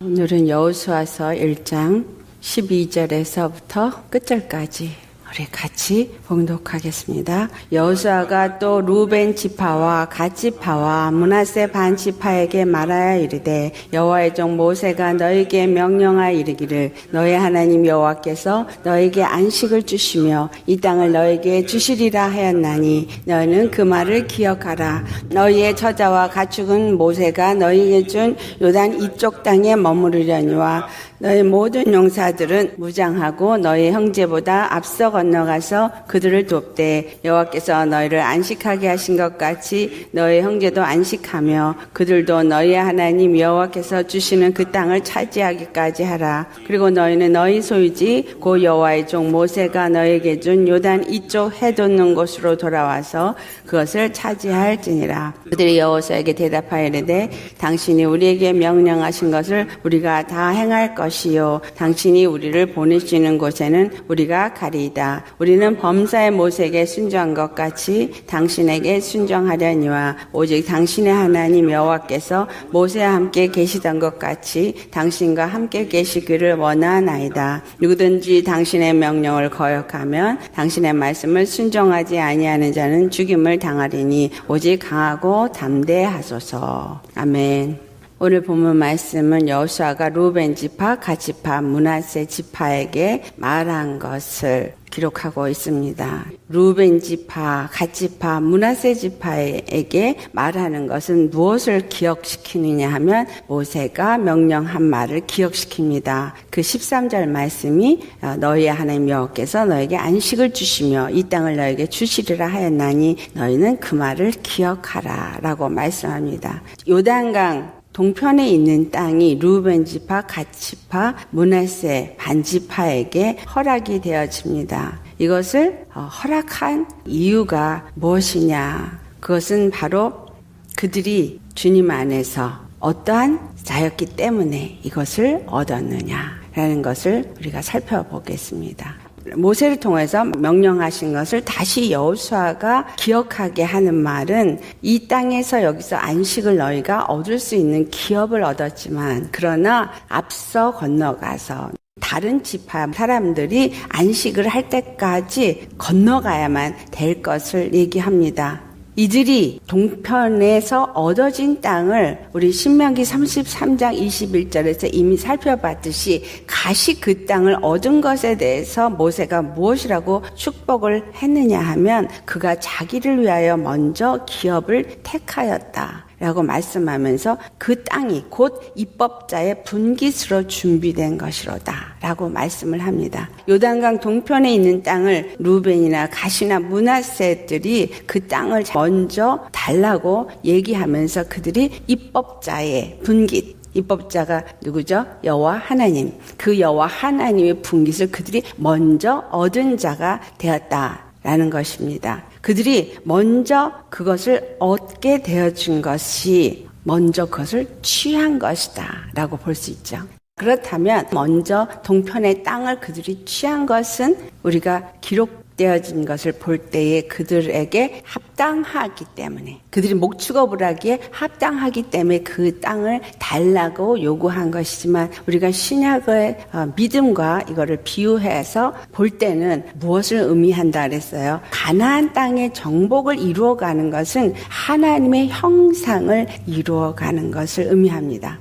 오늘은 여호수아서 1장 12절에서부터 끝절까지 우리 같이 봉독하겠습니다. 여호수아가 또 루벤 지파와 갓 지파와 므낫세 반 지파에게 말하여 이르되 여호와의 종 모세가 너에게 명령하여 이르기를 너의 하나님 여호와께서 너에게 안식을 주시며 이 땅을 너에게 주시리라 하였나니 너희는 그 말을 기억하라. 너희의 처자와 가축은 모세가 너희에게 준 요단 이쪽 땅에 머무르려니와 너희 모든 용사들은 무장하고 너희 형제보다 앞서 건너가서 그들을 돕되 여호와께서 너희를 안식하게 하신 것 같이 너희 형제도 안식하며 그들도 너희 하나님 여호와께서 주시는 그 땅을 차지하기까지 하라. 그리고 너희는 너희 소유지 고 여호와의 종 모세가 너희에게 준 요단 이쪽 해 돋는 곳으로 돌아와서 그것을 차지할지니라. 그들이 여호수아에게 대답하여 이르되 당신이 우리에게 명령하신 것을 우리가 다 행할 것이요 당신이 우리를 보내시는 곳에는 우리가 가리이다. 우리는 범사의 모세에게 순종한 것 같이 당신에게 순종하려니와 오직 당신의 하나님 여호와께서 모세와 함께 계시던 것 같이 당신과 함께 계시기를 원하나이다. 누구든지 당신의 명령을 거역하면 당신의 말씀을 순종하지 아니하는 자는 죽임을 당하리니 오직 강하고 담대하소서. 아멘. 오늘 본문 말씀은 여호수아가 루벤 지파, 갓 지파, 므낫세 지파에게 말한 것을 기록하고 있습니다. 루벤 지파, 갓 지파, 므낫세 지파에게 말하는 것은 무엇을 기억시키느냐 하면 모세가 명령한 말을 기억시킵니다. 그 13절 말씀이 너희의 하나님 여호와께서 너에게 안식을 주시며 이 땅을 너에게 주시리라 하였나니 너희는 그 말을 기억하라 라고 말씀합니다. 요단강 동편에 있는 땅이 루벤 지파, 갓 지파, 므낫세 반 지파에게 허락이 되어집니다. 이것을 허락한 이유가 무엇이냐? 그것은 바로 그들이 주님 안에서 어떠한 자였기 때문에 이것을 얻었느냐라는 것을 우리가 살펴보겠습니다. 모세를 통해서 명령하신 것을 다시 여호수아가 기억하게 하는 말은 이 땅에서 여기서 안식을 너희가 얻을 수 있는 기업을 얻었지만 그러나 앞서 건너가서 다른 지파 사람들이 안식을 할 때까지 건너가야만 될 것을 얘기합니다. 이들이 동편에서 얻어진 땅을 우리 신명기 33장 21절에서 이미 살펴봤듯이 가시 그 땅을 얻은 것에 대해서 모세가 무엇이라고 축복을 했느냐 하면 그가 자기를 위하여 먼저 기업을 택하였다 라고 말씀하면서 그 땅이 곧 입법자의 분깃으로 준비된 것이로다 라고 말씀을 합니다. 요단강 동편에 있는 땅을 루벤이나 갓이나 므낫세들이 그 땅을 먼저 달라고 얘기하면서 그들이 입법자의 분깃, 입법자가 누구죠? 여호와 하나님. 그 여호와 하나님의 분깃을 그들이 먼저 얻은 자가 되었다라는 것입니다. 그들이 먼저 그것을 얻게 되어준 것이 먼저 그것을 취한 것이다 라고 볼 수 있죠. 그렇다면 먼저 동편의 땅을 그들이 취한 것은 우리가 기록되어진 것을 볼 때에 그들에게 합당하기 때문에 그들이 목축업을 하기에 합당하기 때문에 그 땅을 달라고 요구한 것이지만 우리가 신약의 믿음과 이거를 비유해서 볼 때는 무엇을 의미한다 그랬어요? 가나안 땅의 정복을 이루어가는 것은 하나님의 형상을 이루어가는 것을 의미합니다.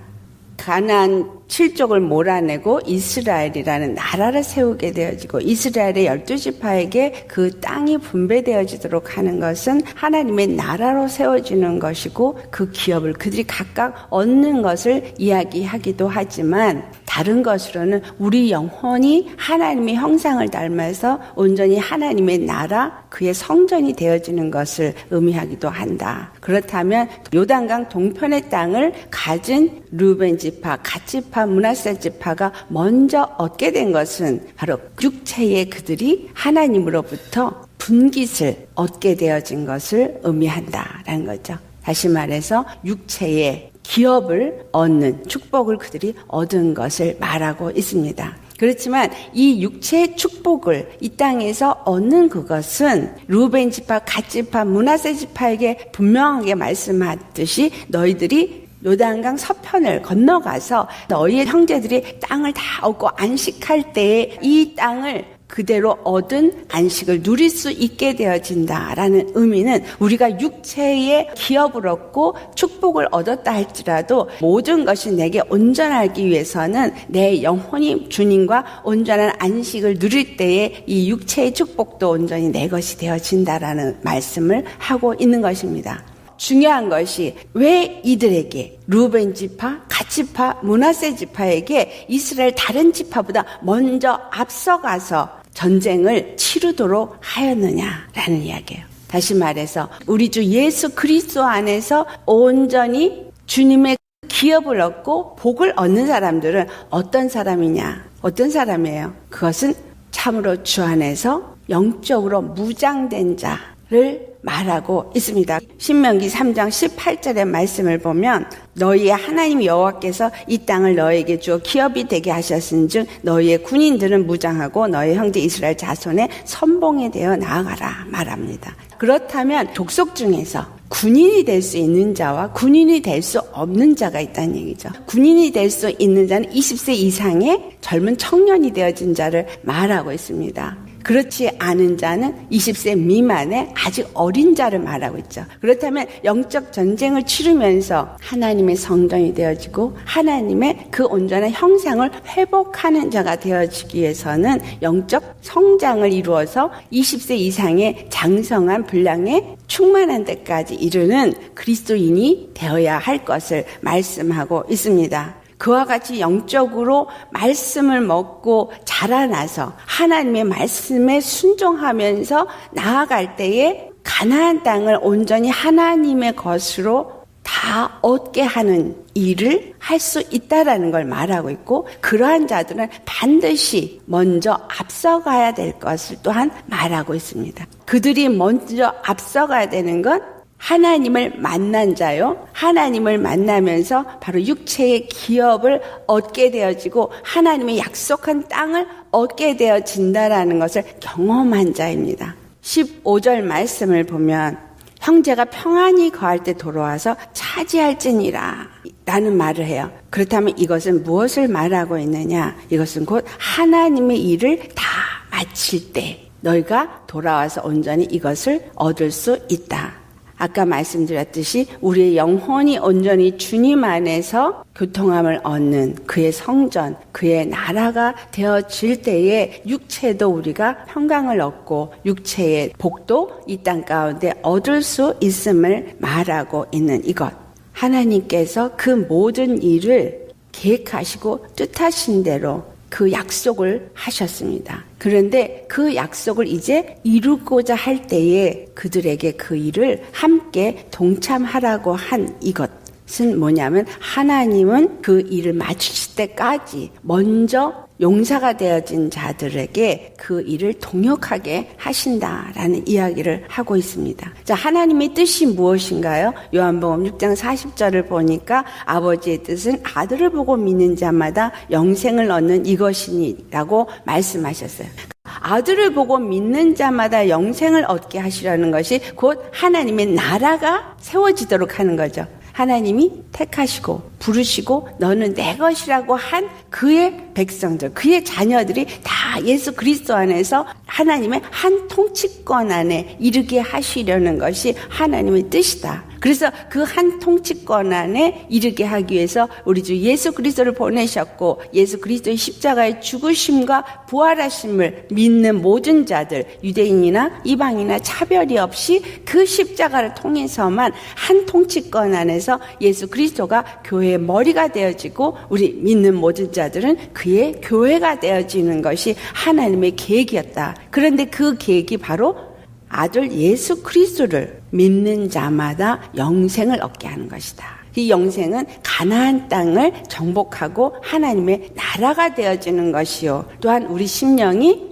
가나안 7족을 몰아내고 이스라엘이라는 나라를 세우게 되어지고 이스라엘의 12지파에게 그 땅이 분배되어지도록 하는 것은 하나님의 나라로 세워지는 것이고 그 기업을 그들이 각각 얻는 것을 이야기하기도 하지만 다른 것으로는 우리 영혼이 하나님의 형상을 닮아서 온전히 하나님의 나라 그의 성전이 되어지는 것을 의미하기도 한다. 그렇다면 요단강 동편의 땅을 가진 루벤 지파, 갓 지파, 므낫세 지파가 먼저 얻게 된 것은 바로 육체의 그들이 하나님으로부터 분깃을 얻게 되어진 것을 의미한다라는 거죠. 다시 말해서 육체의 기업을 얻는 축복을 그들이 얻은 것을 말하고 있습니다. 그렇지만 이 육체의 축복을 이 땅에서 얻는 그것은 루벤 지파, 갓 지파, 므낫세 지파에게 분명하게 말씀하듯이 너희들이 요단강 서편을 건너가서 너희의 형제들이 땅을 다 얻고 안식할 때에 이 땅을 그대로 얻은 안식을 누릴 수 있게 되어진다라는 의미는 우리가 육체의 기업을 얻고 축복을 얻었다 할지라도 모든 것이 내게 온전하기 위해서는 내 영혼이 주님과 온전한 안식을 누릴 때에 이 육체의 축복도 온전히 내 것이 되어진다라는 말씀을 하고 있는 것입니다. 중요한 것이 왜 이들에게 루벤 지파, 갓 지파, 므낫세 지파에게 이스라엘 다른 지파보다 먼저 앞서가서 전쟁을 치르도록 하였느냐라는 이야기예요. 다시 말해서 우리 주 예수 그리스도 안에서 온전히 주님의 기업을 얻고 복을 얻는 사람들은 어떤 사람이냐? 어떤 사람이에요? 그것은 참으로 주 안에서 영적으로 무장된 자를 말하고 있습니다. 신명기 3장 18절의 말씀을 보면 너희의 하나님 여호와께서 이 땅을 너희에게 주어 기업이 되게 하셨은즉 너희의 군인들은 무장하고 너희 형제 이스라엘 자손의 선봉에 대어 나아가라 말합니다. 그렇다면 족속 중에서 군인이 될 수 있는 자와 군인이 될 수 없는 자가 있다는 얘기죠. 군인이 될 수 있는 자는 20세 이상의 젊은 청년이 되어진 자를 말하고 있습니다. 그렇지 않은 자는 20세 미만의 아직 어린 자를 말하고 있죠. 그렇다면 영적 전쟁을 치르면서 하나님의 성전이 되어지고 하나님의 그 온전한 형상을 회복하는 자가 되어지기 위해서는 영적 성장을 이루어서 20세 이상의 장성한 분량에 충만한 데까지 이르는 그리스도인이 되어야 할 것을 말씀하고 있습니다. 그와 같이 영적으로 말씀을 먹고 자라나서 하나님의 말씀에 순종하면서 나아갈 때에 가나안 땅을 온전히 하나님의 것으로 다 얻게 하는 일을 할 수 있다라는 걸 말하고 있고 그러한 자들은 반드시 먼저 앞서가야 될 것을 또한 말하고 있습니다. 그들이 먼저 앞서가야 되는 건 하나님을 만난 자요. 하나님을 만나면서 바로 육체의 기업을 얻게 되어지고 하나님의 약속한 땅을 얻게 되어진다라는 것을 경험한 자입니다. 15절 말씀을 보면 형제가 평안히 거할 때 돌아와서 차지할지니라 라는 말을 해요. 그렇다면 이것은 무엇을 말하고 있느냐? 이것은 곧 하나님의 일을 다 마칠 때 너희가 돌아와서 온전히 이것을 얻을 수 있다. 아까 말씀드렸듯이 우리의 영혼이 온전히 주님 안에서 교통함을 얻는 그의 성전, 그의 나라가 되어질 때에 육체도 우리가 평강을 얻고 육체의 복도 이 땅 가운데 얻을 수 있음을 말하고 있는 이것. 하나님께서 그 모든 일을 계획하시고 뜻하신 대로 그 약속을 하셨습니다. 그런데 그 약속을 이제 이루고자 할 때에 그들에게 그 일을 함께 동참하라고 한 이것은 뭐냐면 하나님은 그 일을 마치실 때까지 먼저 용사가 되어진 자들에게 그 일을 동역하게 하신다라는 이야기를 하고 있습니다. 자, 하나님의 뜻이 무엇인가요? 요한복음 6장 40절을 보니까 아버지의 뜻은 아들을 보고 믿는 자마다 영생을 얻는 이것이니라고 말씀하셨어요. 아들을 보고 믿는 자마다 영생을 얻게 하시려는 것이 곧 하나님의 나라가 세워지도록 하는 거죠. 하나님이 택하시고 부르시고 너는 내 것이라고 한 그의 백성들, 그의 자녀들이 다 예수 그리스도 안에서 하나님의 한 통치권 안에 이르게 하시려는 것이 하나님의 뜻이다. 그래서 그 한 통치권 안에 이르게 하기 위해서 우리 주 예수 그리스도를 보내셨고 예수 그리스도의 십자가의 죽으심과 부활하심을 믿는 모든 자들, 유대인이나 이방이나 차별이 없이 그 십자가를 통해서만 한 통치권 안에서 예수 그리스도가 교회의 머리가 되어지고 우리 믿는 모든 자들은 그의 교회가 되어지는 것이 하나님의 계획이었다. 그런데 그 계획이 바로 아들 예수 그리스도를 믿는 자마다 영생을 얻게 하는 것이다. 이 영생은 가나안 땅을 정복하고 하나님의 나라가 되어지는 것이요. 또한 우리 심령이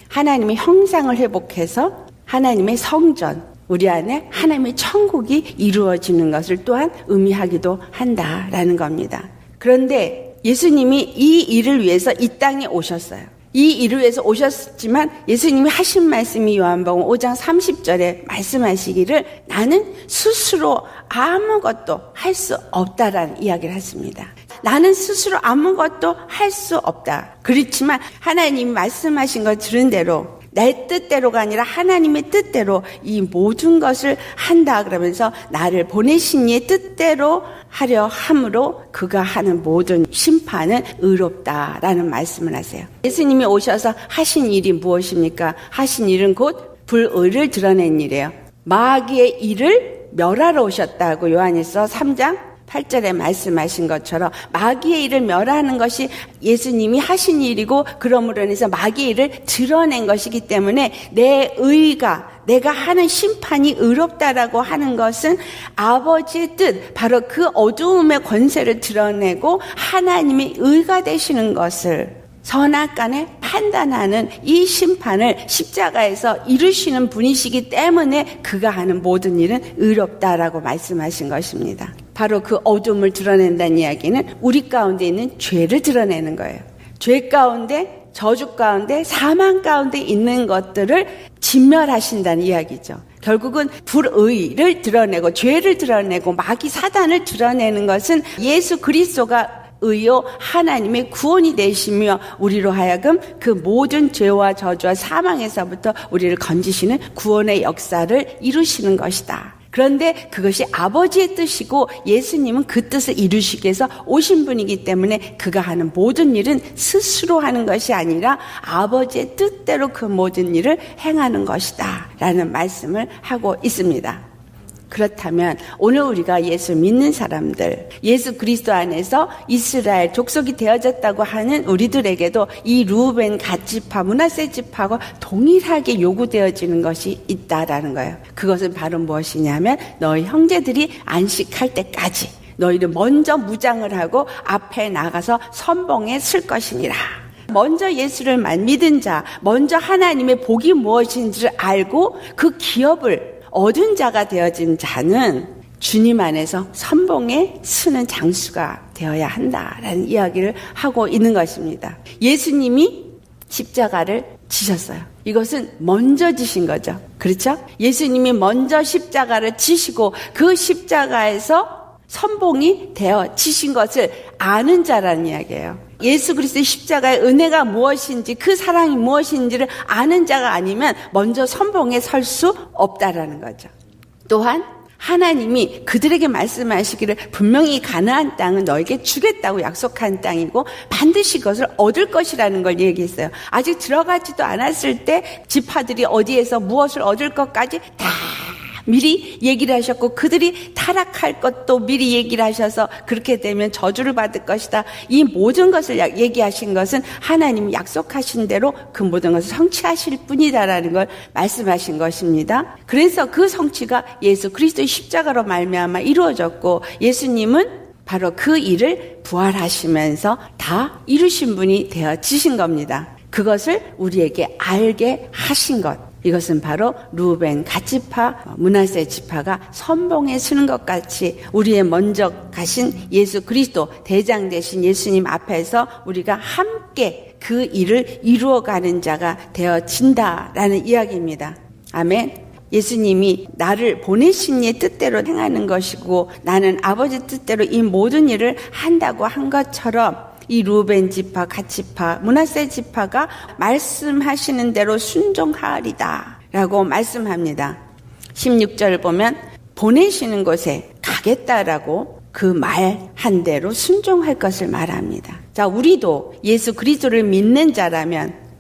하나님의 형상을 회복해서 하나님의 성전, 우리 안에 하나님의 천국이 이루어지는 것을 또한 의미하기도 한다라는 겁니다. 그런데 예수님이 이 일을 위해서 이 땅에 오셨어요. 이 일을 위해서 오셨지만 예수님이 하신 말씀이 요한복음 5장 30절에 말씀하시기를 나는 스스로 아무것도 할 수 없다라는 이야기를 했습니다. 나는 스스로 아무것도 할 수 없다. 그렇지만 하나님이 말씀하신 걸 들은 대로 내 뜻대로가 아니라 하나님의 뜻대로 이 모든 것을 한다 그러면서 나를 보내신 이의 뜻대로 하려 함으로 그가 하는 모든 심판은 의롭다라는 말씀을 하세요. 예수님이 오셔서 하신 일이 무엇입니까? 하신 일은 곧 불의를 드러낸 일이에요. 마귀의 일을 멸하러 오셨다고 요한일서 3장 8절에 말씀하신 것처럼 마귀의 일을 멸하는 것이 예수님이 하신 일이고 그러므로 인해서 마귀의 일을 드러낸 것이기 때문에 내 의가 내가 하는 심판이 의롭다라고 하는 것은 아버지의 뜻, 바로 그 어두움의 권세를 드러내고 하나님의 의가 되시는 것을 선악간에 판단하는 이 심판을 십자가에서 이루시는 분이시기 때문에 그가 하는 모든 일은 의롭다라고 말씀하신 것입니다. 바로 그 어둠을 드러낸다는 이야기는 우리 가운데 있는 죄를 드러내는 거예요. 죄 가운데, 저주 가운데, 사망 가운데 있는 것들을 진멸하신다는 이야기죠. 결국은 불의를 드러내고 죄를 드러내고 마귀 사단을 드러내는 것은 예수 그리스도가 의요 하나님의 구원이 되시며 우리로 하여금 그 모든 죄와 저주와 사망에서부터 우리를 건지시는 구원의 역사를 이루시는 것이다. 그런데 그것이 아버지의 뜻이고 예수님은 그 뜻을 이루시기 위해서 오신 분이기 때문에 그가 하는 모든 일은 스스로 하는 것이 아니라 아버지의 뜻대로 그 모든 일을 행하는 것이다 라는 말씀을 하고 있습니다. 그렇다면 오늘 우리가 예수 믿는 사람들, 예수 그리스도 안에서 이스라엘 족속이 되어졌다고 하는 우리들에게도 이 루벤 갓지파 므낫세 지파하고 동일하게 요구되어지는 것이 있다라는 거예요. 그것은 바로 무엇이냐면 너희 형제들이 안식할 때까지 너희를 먼저 무장을 하고 앞에 나가서 선봉에 쓸 것이니라. 먼저 예수를 믿은 자, 먼저 하나님의 복이 무엇인지를 알고 그 기업을 얻은 자가 되어진 자는 주님 안에서 선봉에 서는 장수가 되어야 한다라는 이야기를 하고 있는 것입니다. 예수님이 십자가를 지셨어요. 이것은 먼저 지신 거죠. 그렇죠? 예수님이 먼저 십자가를 지시고 그 십자가에서 선봉이 되어 지신 것을 아는 자라는 이야기예요. 예수 그리스도의 십자가의 은혜가 무엇인지 그 사랑이 무엇인지를 아는 자가 아니면 먼저 선봉에 설 수 없다라는 거죠. 또한 하나님이 그들에게 말씀하시기를 분명히 가나안 땅은 너에게 주겠다고 약속한 땅이고 반드시 그것을 얻을 것이라는 걸 얘기했어요. 아직 들어가지도 않았을 때 지파들이 어디에서 무엇을 얻을 것까지 다 미리 얘기를 하셨고 그들이 타락할 것도 미리 얘기를 하셔서 그렇게 되면 저주를 받을 것이다. 이 모든 것을 얘기하신 것은 하나님이 약속하신 대로 그 모든 것을 성취하실 뿐이다라는 걸 말씀하신 것입니다. 그래서 그 성취가 예수 그리스도의 십자가로 말미암아 이루어졌고 예수님은 바로 그 일을 부활하시면서 다 이루신 분이 되어지신 겁니다. 그것을 우리에게 알게 하신 것. 이것은 바로 루벤 갓지파 므낫세 지파가 선봉에 서는 것 같이 우리의 먼저 가신 예수 그리스도 대장 되신 예수님 앞에서 우리가 함께 그 일을 이루어가는 자가 되어진다라는 이야기입니다. 아멘. 예수님이 나를 보내신 이의 뜻대로 행하는 것이고 나는 아버지 뜻대로 이 모든 일을 한다고 한 것처럼 이 루벤 지파, 갓지파, 므낫세 지파가 말씀하시는 대로 순종하리다 라고 말씀합니다. 16절을 보면 보내시는 곳에 가겠다라고 그 말한 대로 순종할 것을 말합니다. 자, 우리도 예수 그리스도를 믿는 자라면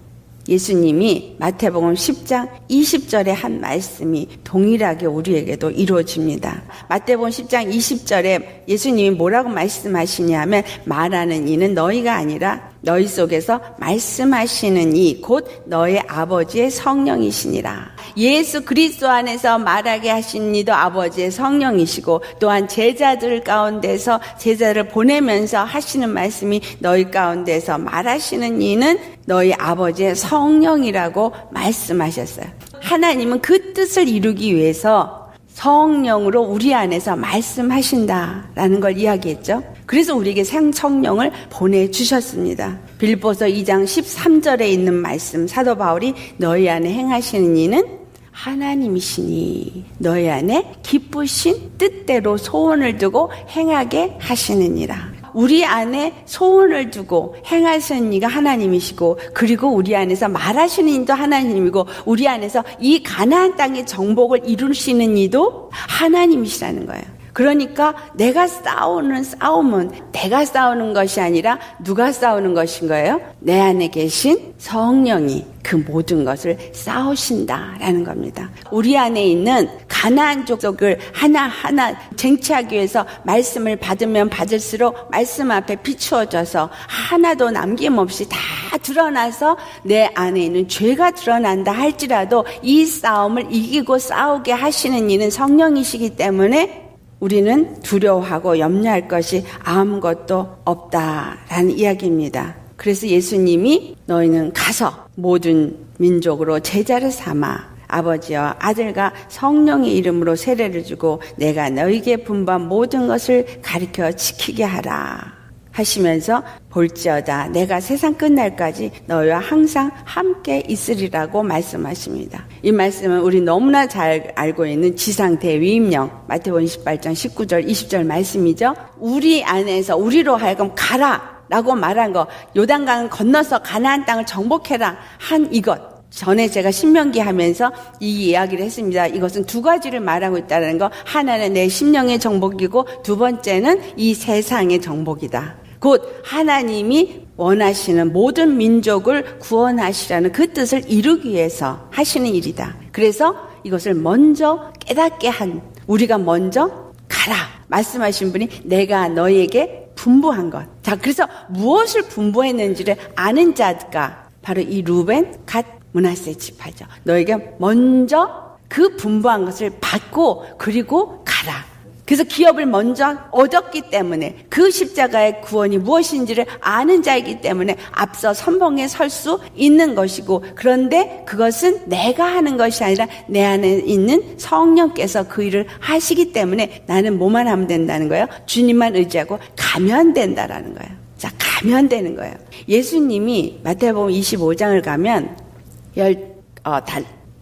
예수님이 마태복음 10장 20절에 한 말씀이 동일하게 우리에게도 이루어집니다. 마태복음 10장 20절에 예수님이 뭐라고 말씀하시냐면 말하는 이는 너희가 아니라 너희 속에서 말씀하시는 이 곧 너희 아버지의 성령이시니라. 예수 그리스도 안에서 말하게 하신 이도 아버지의 성령이시고 또한 제자들 가운데서 제자를 보내면서 하시는 말씀이 너희 가운데서 말하시는 이는 너희 아버지의 성령이라고 말씀하셨어요. 하나님은 그 뜻을 이루기 위해서 성령으로 우리 안에서 말씀하신다라는 걸 이야기했죠. 그래서 우리에게 성령을 보내주셨습니다. 빌립보서 2장 13절에 있는 말씀, 사도 바울이 너희 안에 행하시는 이는 하나님이시니 너희 안에 기쁘신 뜻대로 소원을 두고 행하게 하시느니라. 우리 안에 소원을 두고 행하시는 이가 하나님이시고, 그리고 우리 안에서 말하시는 이도 하나님이고, 우리 안에서 이 가나안 땅의 정복을 이루시는 이도 하나님이시라는 거예요. 그러니까 내가 싸우는 싸움은 내가 싸우는 것이 아니라 누가 싸우는 것인 거예요? 내 안에 계신 성령이 그 모든 것을 싸우신다라는 겁니다. 우리 안에 있는 가나안 족속을 하나하나 쟁취하기 위해서 말씀을 받으면 받을수록 말씀 앞에 비추어져서 하나도 남김없이 다 드러나서 내 안에 있는 죄가 드러난다 할지라도 이 싸움을 이기고 싸우게 하시는 이는 성령이시기 때문에 우리는 두려워하고 염려할 것이 아무것도 없다라는 이야기입니다. 그래서 예수님이 너희는 가서 모든 민족으로 제자를 삼아 아버지와 아들과 성령의 이름으로 세례를 주고 내가 너희에게 분부한 모든 것을 가르쳐 지키게 하라 하시면서 볼지어다 내가 세상 끝날까지 너희와 항상 함께 있으리라고 말씀하십니다. 이 말씀은 우리 너무나 잘 알고 있는 지상대위임령 마태복음 28장 19절 20절 말씀이죠. 우리 안에서 우리로 하여금 가라 라고 말한 거, 요단강 건너서 가나안 땅을 정복해라 한 이것, 전에 제가 신명기 하면서 이 이야기를 했습니다. 이것은 두 가지를 말하고 있다는 거, 하나는 내 심령의 정복이고 두 번째는 이 세상의 정복이다. 곧 하나님이 원하시는 모든 민족을 구원하시라는 그 뜻을 이루기 위해서 하시는 일이다. 그래서 이것을 먼저 깨닫게 한, 우리가 먼저 가라 말씀하신 분이 내가 너희에게 분부한 것. 자, 그래서 무엇을 분부했는지를 아는 자가 바로 이 루벤, 갓, 므낫세 지파죠. 너에게 먼저 그 분부한 것을 받고 그리고 가라. 그래서 기업을 먼저 얻었기 때문에 그 십자가의 구원이 무엇인지를 아는 자이기 때문에 앞서 선봉에 설 수 있는 것이고, 그런데 그것은 내가 하는 것이 아니라 내 안에 있는 성령께서 그 일을 하시기 때문에 나는 뭐만 하면 된다는 거예요? 주님만 의지하고 가면 된다라는 거예요. 자, 가면 되는 거예요. 예수님이 마태복음 25장을 가면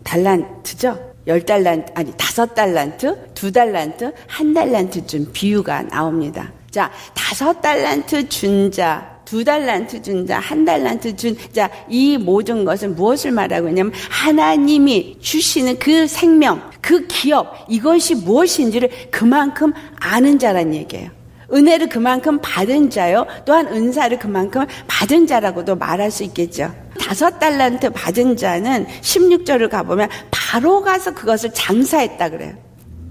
달란트죠? 10달란트, 아니 5달란트, 2달란트, 1달란트 준 비유가 나옵니다. 자, 5달란트 준 자, 2달란트 준 자, 1달란트 준 자, 이 모든 것은 무엇을 말하고 있냐면 하나님이 주시는 그 생명, 그 기업, 이것이 무엇인지를 그만큼 아는 자란 얘기예요. 은혜를 그만큼 받은 자요, 또한 은사를 그만큼 받은 자라고도 말할 수 있겠죠. 5달란트 받은 자는 16절을 가보면 바로 가서 그것을 장사했다 그래요.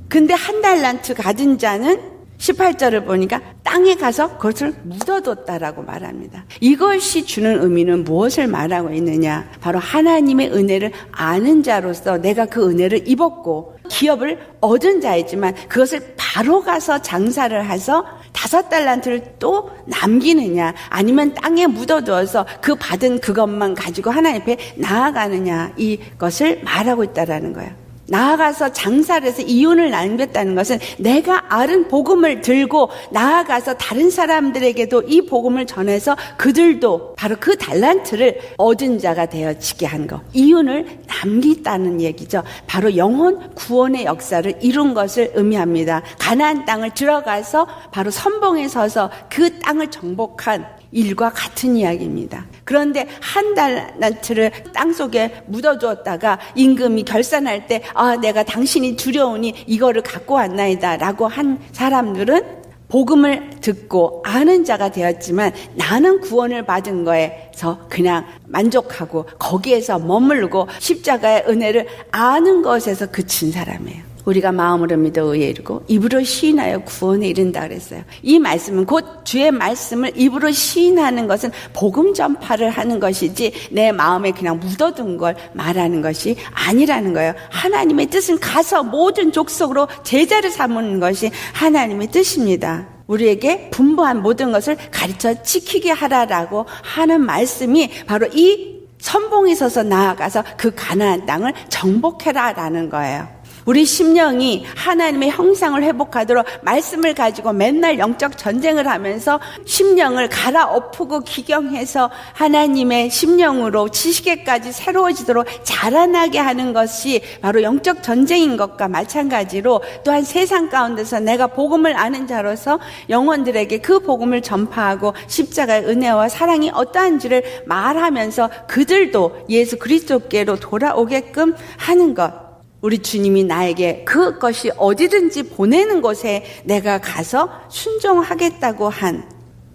근데 1달란트 받은 자는 18절을 보니까 땅에 가서 그것을 묻어뒀다라고 말합니다. 이것이 주는 의미는 무엇을 말하고 있느냐? 바로 하나님의 은혜를 아는 자로서 내가 그 은혜를 입었고 기업을 얻은 자이지만 그것을 바로 가서 장사를 해서 5달란트를 또 남기느냐, 아니면 땅에 묻어두어서 그 받은 그것만 가지고 하나님 앞에 나아가느냐, 이것을 말하고 있다라는 거예요. 나아가서 장사를 해서 이윤을 남겼다는 것은 내가 아는 복음을 들고 나아가서 다른 사람들에게도 이 복음을 전해서 그들도 바로 그 달란트를 얻은 자가 되어지게 한 것, 이윤을 남겼다는 얘기죠. 바로 영혼 구원의 역사를 이룬 것을 의미합니다. 가나안 땅을 들어가서 바로 선봉에 서서 그 땅을 정복한 일과 같은 이야기입니다. 그런데 1달란트를 땅속에 묻어두었다가 임금이 결산할 때 내가 당신이 두려우니 이거를 갖고 왔나이다 라고 한 사람들은 복음을 듣고 아는 자가 되었지만 나는 구원을 받은 거에서 그냥 만족하고 거기에서 머물고 십자가의 은혜를 아는 것에서 그친 사람이에요. 우리가 마음으로 믿어 의에 이르고 입으로 시인하여 구원에 이른다 그랬어요. 이 말씀은 곧 주의 말씀을 입으로 시인하는 것은 복음 전파를 하는 것이지 내 마음에 그냥 묻어둔 걸 말하는 것이 아니라는 거예요. 하나님의 뜻은 가서 모든 족속으로 제자를 삼는 것이 하나님의 뜻입니다. 우리에게 분부한 모든 것을 가르쳐 지키게 하라라고 하는 말씀이 바로 이 선봉에 서서 나아가서 그 가나안 땅을 정복해라라는 거예요. 우리 심령이 하나님의 형상을 회복하도록 말씀을 가지고 맨날 영적 전쟁을 하면서 심령을 갈아엎고 기경해서 하나님의 심령으로 지식에까지 새로워지도록 자라나게 하는 것이 바로 영적 전쟁인 것과 마찬가지로, 또한 세상 가운데서 내가 복음을 아는 자로서 영혼들에게 그 복음을 전파하고 십자가의 은혜와 사랑이 어떠한지를 말하면서 그들도 예수 그리스도께로 돌아오게끔 하는 것. 우리 주님이 나에게 그것이 어디든지 보내는 곳에 내가 가서 순종하겠다고 한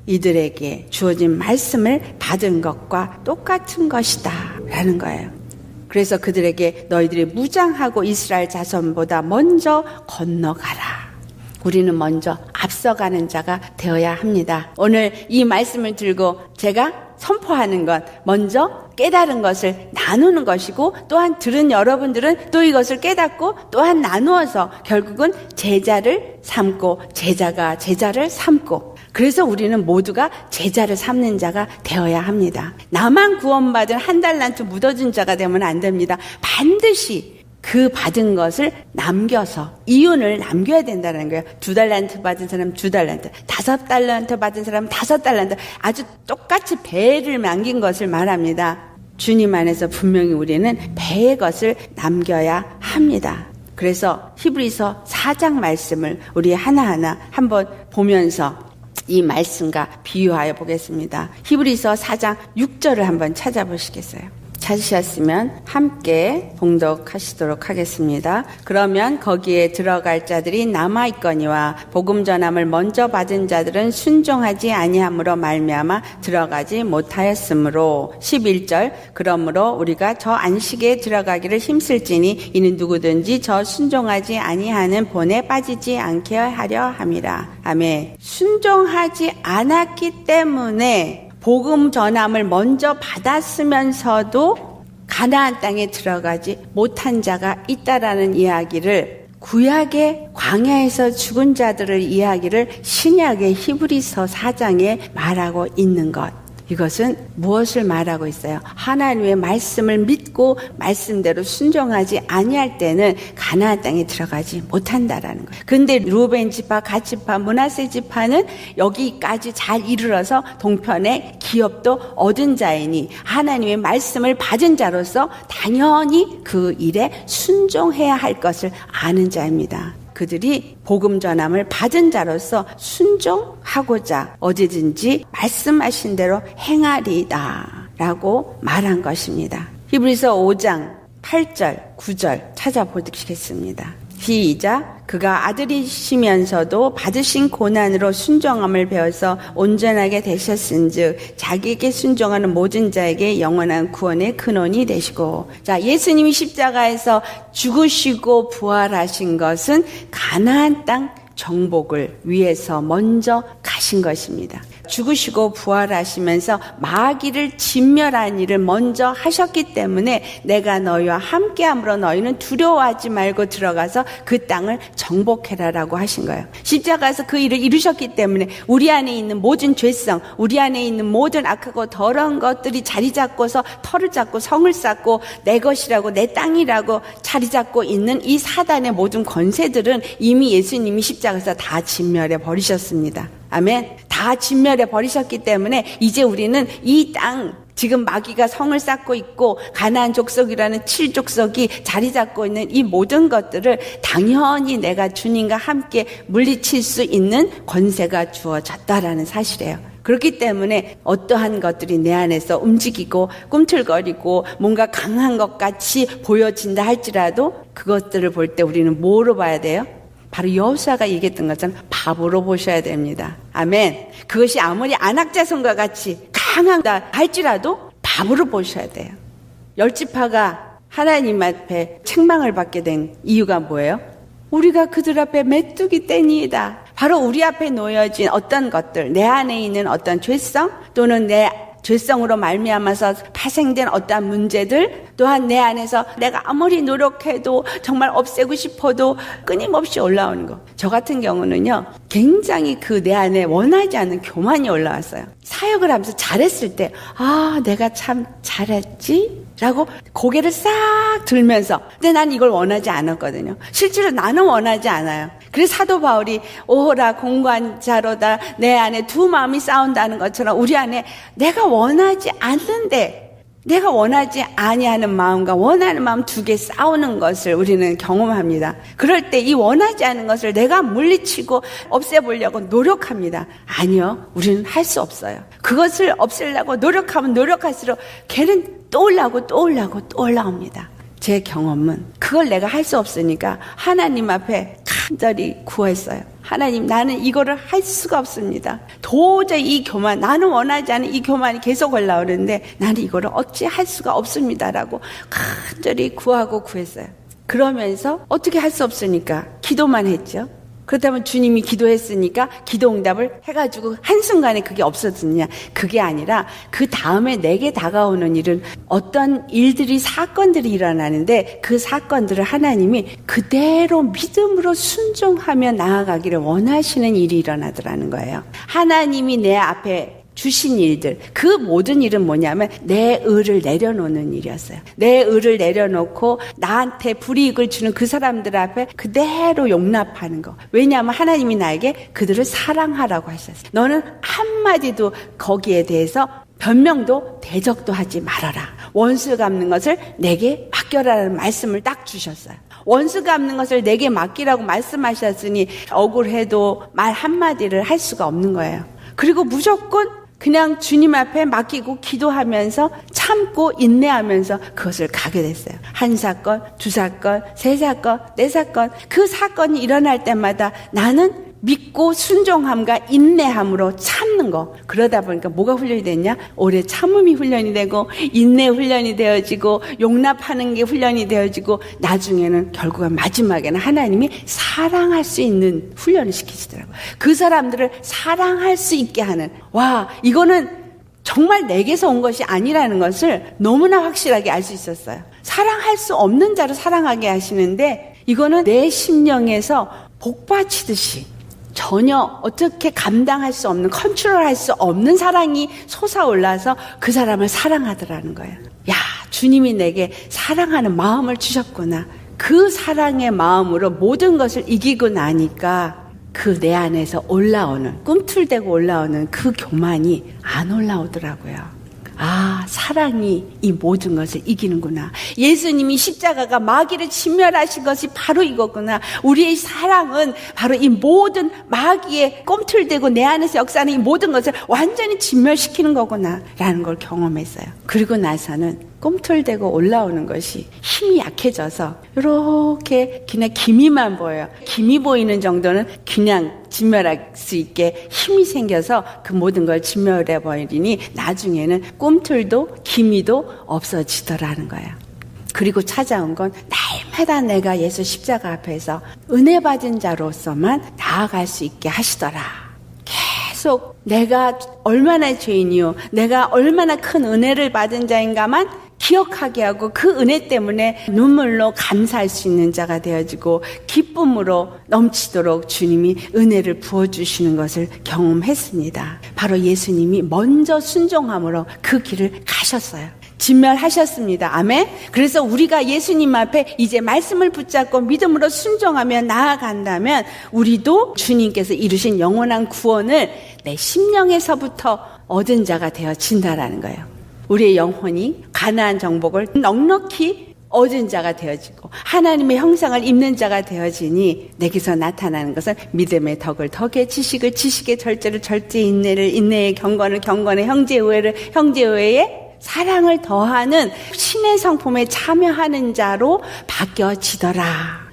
이들에게 주어진 말씀을 받은 것과 똑같은 것이다 라는 거예요. 그래서 그들에게 너희들이 무장하고 이스라엘 자손보다 먼저 건너가라. 우리는 먼저 앞서가는 자가 되어야 합니다. 오늘 이 말씀을 들고 제가 선포하는 것, 먼저 깨달은 것을 나누는 것이고, 또한 들은 여러분들은 또 이것을 깨닫고 또한 나누어서 결국은 제자를 삼고 제자가 제자를 삼고, 그래서 우리는 모두가 제자를 삼는 자가 되어야 합니다. 나만 구원받은 한 달란트 묻어준 자가 되면 안 됩니다. 반드시 그 받은 것을 남겨서 이윤을 남겨야 된다는 거예요. 2달란트 받은 사람 2달란트, 5달란트 받은 사람 5달란트, 아주 똑같이 배를 남긴 것을 말합니다. 주님 안에서 분명히 우리는 배의 것을 남겨야 합니다. 그래서 히브리서 4장 말씀을 우리 하나하나 한번 보면서 이 말씀과 비유하여 보겠습니다. 히브리서 4장 6절을 한번 찾아보시겠어요? 찾으셨으면 함께 봉독하시도록 하겠습니다. 그러면 거기에 들어갈 자들이 남아있거니와 복음 전함을 먼저 받은 자들은 순종하지 아니함으로 말미암아 들어가지 못하였으므로. 11절 그러므로 우리가 저 안식에 들어가기를 힘쓸지니 이는 누구든지 저 순종하지 아니하는 본에 빠지지 않게 하려 함이라. 아멘. 순종하지 않았기 때문에 복음 전함을 먼저 받았으면서도 가나안 땅에 들어가지 못한 자가 있다라는 이야기를, 구약의 광야에서 죽은 자들의 이야기를 신약의 히브리서 4장에 말하고 있는 것. 이것은 무엇을 말하고 있어요? 하나님의 말씀을 믿고 말씀대로 순종하지 아니할 때는 가나안 땅에 들어가지 못한다라는 거예요. 근데 루벤 지파, 갓 지파, 므낫세 지파는 여기까지 잘 이르러서 동편의 기업도 얻은 자이니 하나님의 말씀을 받은 자로서 당연히 그 일에 순종해야 할 것을 아는 자입니다. 그들이 복음 전함을 받은 자로서 순종하고자 어디든지 말씀하신 대로 행하리다 라고 말한 것입니다. 히브리서 5장 8절 9절 찾아보시겠습니다. 시작. 그가 아들이시면서도 받으신 고난으로 순종함을 배워서 온전하게 되셨은즉 자기에게 순종하는 모든 자에게 영원한 구원의 근원이 되시고. 자, 예수님이 십자가에서 죽으시고 부활하신 것은 가나안 땅 정복을 위해서 먼저 가신 것입니다. 죽으시고 부활하시면서 마귀를 진멸한 일을 먼저 하셨기 때문에 내가 너희와 함께함으로 너희는 두려워하지 말고 들어가서 그 땅을 정복해라라고 하신 거예요. 십자가에서 그 일을 이루셨기 때문에 우리 안에 있는 모든 죄성, 우리 안에 있는 모든 악하고 더러운 것들이 자리 잡고서 털을 잡고 성을 쌓고 내 것이라고 내 땅이라고 자리 잡고 있는 이 사단의 모든 권세들은 이미 예수님이 십자가에서 다 진멸해 버리셨습니다. 아멘. 다 진멸해 버리셨기 때문에 이제 우리는 이 땅, 지금 마귀가 성을 쌓고 있고 가나안 족속이라는 7족속이 자리 잡고 있는 이 모든 것들을 당연히 내가 주님과 함께 물리칠 수 있는 권세가 주어졌다라는 사실이에요. 그렇기 때문에 어떠한 것들이 내 안에서 움직이고 꿈틀거리고 뭔가 강한 것 같이 보여진다 할지라도 그것들을 볼 때 우리는 뭐로 봐야 돼요? 바로 여호수아가 얘기했던 것처럼 밥으로 보셔야 됩니다. 아멘. 그것이 아무리 안악자손과 같이 강하다 할지라도 밥으로 보셔야 돼요. 10지파가 하나님 앞에 책망을 받게 된 이유가 뭐예요? 우리가 그들 앞에 메뚜기 떼니이다. 바로 우리 앞에 놓여진 어떤 것들, 내 안에 있는 어떤 죄성 또는 내 죄성으로 말미암아서 파생된 어떠한 문제들, 또한 내 안에서 내가 아무리 노력해도 정말 없애고 싶어도 끊임없이 올라오는 거. 저 같은 경우는요, 굉장히 그 내 안에 원하지 않는 교만이 올라왔어요. 사역을 하면서 잘했을 때, 내가 참 잘했지? 라고 고개를 싹 들면서, 근데 난 이걸 원하지 않았거든요. 실제로 나는 원하지 않아요. 그래서 사도 바울이 오호라 공관자로다 내 안에 두 마음이 싸운다는 것처럼 우리 안에 내가 원하지 않는데 내가 원하지 아니하는 마음과 원하는 마음 두 개 싸우는 것을 우리는 경험합니다. 그럴 때 이 원하지 않는 것을 내가 물리치고 없애보려고 노력합니다. 아니요, 우리는 할 수 없어요. 그것을 없애려고 노력하면 노력할수록 걔는 또 올라옵니다. 제 경험은 그걸 내가 할 수 없으니까 하나님 앞에 간절히 구했어요. 하나님, 나는 이거를 할 수가 없습니다. 도저히 이 교만, 나는 원하지 않은 이 교만이 계속 올라오는데 나는 이거를 어찌 할 수가 없습니다라고 간절히 구했어요. 그러면서 어떻게 할 수 없으니까 기도만 했죠. 그렇다면 주님이 기도했으니까 기도 응답을 해가지고 한순간에 그게 없어졌느냐? 그게 아니라 그 다음에 내게 다가오는 일은 어떤 일들이, 사건들이 일어나는데 그 사건들을 하나님이 그대로 믿음으로 순종하며 나아가기를 원하시는 일이 일어나더라는 거예요. 하나님이 내 앞에 주신 일들, 그 모든 일은 뭐냐면 내 의를 내려놓는 일이었어요. 내 의를 내려놓고 나한테 불이익을 주는 그 사람들 앞에 그대로 용납하는 거. 왜냐하면 하나님이 나에게 그들을 사랑하라고 하셨어요. 너는 한마디도 거기에 대해서 변명도 대적도 하지 말아라. 원수 갚는 것을 내게 맡겨라라는 말씀을 딱 주셨어요. 원수 갚는 것을 내게 맡기라고 말씀하셨으니 억울해도 말 한마디를 할 수가 없는 거예요. 그리고 무조건 그냥 주님 앞에 맡기고 기도하면서 참고 인내하면서 그것을 가게 됐어요. 한 사건, 두 사건, 세 사건, 네 사건, 그 사건이 일어날 때마다 나는 믿고 순종함과 인내함으로 참는 거. 그러다 보니까 뭐가 훈련이 됐냐? 오래 참음이 훈련이 되고 인내 훈련이 되어지고 용납하는 게 훈련이 되어지고 나중에는 결국은 마지막에는 하나님이 사랑할 수 있는 훈련을 시키시더라고요. 그 사람들을 사랑할 수 있게 하는, 와, 이거는 정말 내게서 온 것이 아니라는 것을 너무나 확실하게 알 수 있었어요. 사랑할 수 없는 자를 사랑하게 하시는데 이거는 내 심령에서 복받치듯이 전혀 어떻게 감당할 수 없는, 컨트롤할 수 없는 사랑이 솟아올라서 그 사람을 사랑하더라는 거예요. 야, 주님이 내게 사랑하는 마음을 주셨구나. 그 사랑의 마음으로 모든 것을 이기고 나니까 그 내 안에서 올라오는, 꿈틀대고 올라오는 그 교만이 안 올라오더라고요. 사랑이 이 모든 것을 이기는구나. 예수님이 십자가가 마귀를 진멸하신 것이 바로 이거구나. 우리의 사랑은 바로 이 모든 마귀의 꿈틀대고 내 안에서 역사하는 이 모든 것을 완전히 진멸시키는 거구나 라는 걸 경험했어요. 그리고 나서는 꿈틀대고 올라오는 것이 힘이 약해져서 이렇게 그냥 기미만 보여요. 기미 보이는 정도는 그냥 진멸할 수 있게 힘이 생겨서 그 모든 걸 진멸해 버리니 나중에는 꿈틀도 기미도 없어지더라는 거예요. 그리고 찾아온 건 날마다 내가 예수 십자가 앞에서 은혜 받은 자로서만 나아갈 수 있게 하시더라. 계속 내가 얼마나 죄인이요, 내가 얼마나 큰 은혜를 받은 자인가만 기억하게 하고 그 은혜 때문에 눈물로 감사할 수 있는 자가 되어지고 기쁨으로 넘치도록 주님이 은혜를 부어주시는 것을 경험했습니다. 바로 예수님이 먼저 순종함으로 그 길을 가셨어요. 진멸하셨습니다. 아멘. 그래서 우리가 예수님 앞에 이제 말씀을 붙잡고 믿음으로 순종하며 나아간다면 우리도 주님께서 이루신 영원한 구원을 내 심령에서부터 얻은 자가 되어진다라는 거예요. 우리의 영혼이 가나안 정복을 넉넉히 얻은 자가 되어지고 하나님의 형상을 입는 자가 되어지니 내게서 나타나는 것은 믿음의 덕을 덕의 지식을 지식의 절제를 절제의 인내를 인내의 경건을 경건의 형제의회를 형제의회에 사랑을 더하는 신의 성품에 참여하는 자로 바뀌어지더라.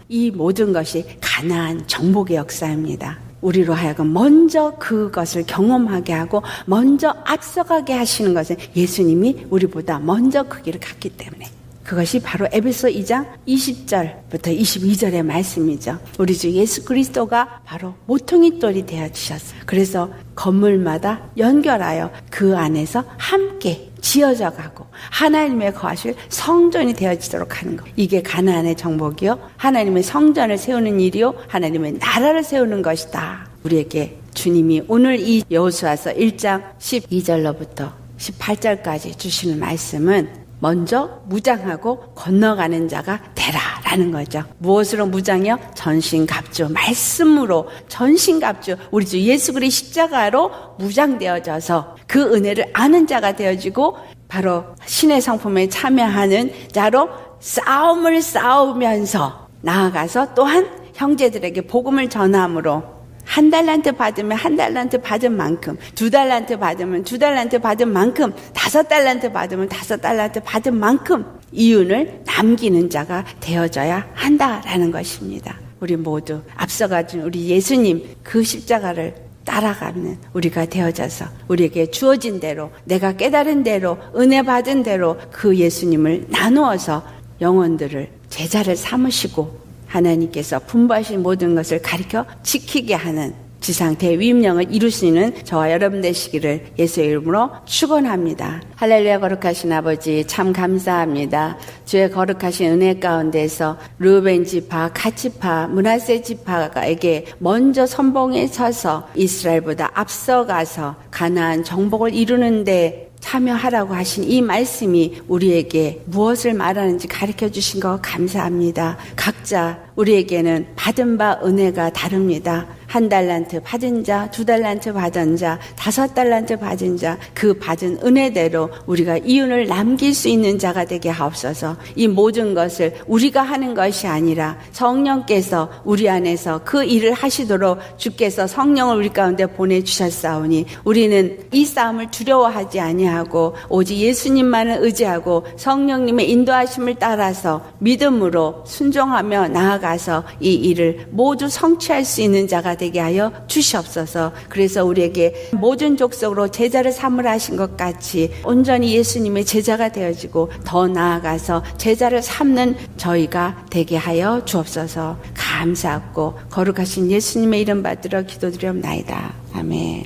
이 모든 것이 가나안 정복의 역사입니다. 우리로 하여금 먼저 그것을 경험하게 하고 먼저 앞서가게 하시는 것은 예수님이 우리보다 먼저 그 길을 갔기 때문에 그것이 바로 에베소 2장 20절부터 22절의 말씀이죠. 우리 주 예수 그리스도가 바로 모퉁이 돌이 되어주셨어요. 그래서 건물마다 연결하여 그 안에서 함께 지어져 가고 하나님의 거하실 성전이 되어지도록 하는 것. 이게 가나안의 정복이요, 하나님의 성전을 세우는 일이요, 하나님의 나라를 세우는 것이다. 우리에게 주님이 오늘 이 여호수아서 1장 12절로부터 18절까지 주시는 말씀은 먼저 무장하고 건너가는 자가 되라라는 거죠. 무엇으로 무장이요? 전신갑주, 말씀으로 전신갑주, 우리 주 예수 그리스도 십자가로 무장되어져서 그 은혜를 아는 자가 되어지고 바로 신의 성품에 참여하는 자로 싸움을 싸우면서 나아가서 또한 형제들에게 복음을 전함으로 한 달란트 받으면 한 달란트 받은 만큼, 두 달란트 받으면 두 달란트 받은 만큼, 5달란트 받으면 5달란트 받은 만큼 이윤을 남기는 자가 되어져야 한다라는 것입니다. 우리 모두 앞서가준 우리 예수님 그 십자가를 따라가는 우리가 되어져서 우리에게 주어진 대로, 내가 깨달은 대로, 은혜 받은 대로 그 예수님을 나누어서 영혼들을 제자를 삼으시고 하나님께서 분부하신 모든 것을 가르쳐 지키게 하는 지상 대위임령을 이루시는 저와 여러분 되시기를 예수의 이름으로 축원합니다. 할렐루야. 거룩하신 아버지 참 감사합니다. 주의 거룩하신 은혜 가운데서 르우벤 지파, 갓 지파, 므낫세 지파에게 먼저 선봉에 서서 이스라엘보다 앞서가서 가나안 정복을 이루는데 참여하라고 하신 이 말씀이 우리에게 무엇을 말하는지 가르쳐 주신 것 감사합니다. 각자 우리에게는 받은 바 은혜가 다릅니다. 1달란트 받은 자, 2달란트 받은 자, 5달란트 받은 자, 그 받은 은혜대로 우리가 이윤을 남길 수 있는 자가 되게 하옵소서. 이 모든 것을 우리가 하는 것이 아니라 성령께서 우리 안에서 그 일을 하시도록 주께서 성령을 우리 가운데 보내주셨사오니 우리는 이 싸움을 두려워하지 아니하고 오직 예수님만을 의지하고 성령님의 인도하심을 따라서 믿음으로 순종하며 나아가서 이 일을 모두 성취할 수 있는 자가 되게 하여 주시옵소서. 그래서 우리에게 모든 족속으로 제자를 삼으라 하신 것 같이 온전히 예수님의 제자가 되어지고 더 나아가서 제자를 삼는 저희가 되게 하여 주옵소서. 감사하고 거룩하신 예수님의 이름 받들어 기도드리옵나이다. 아멘.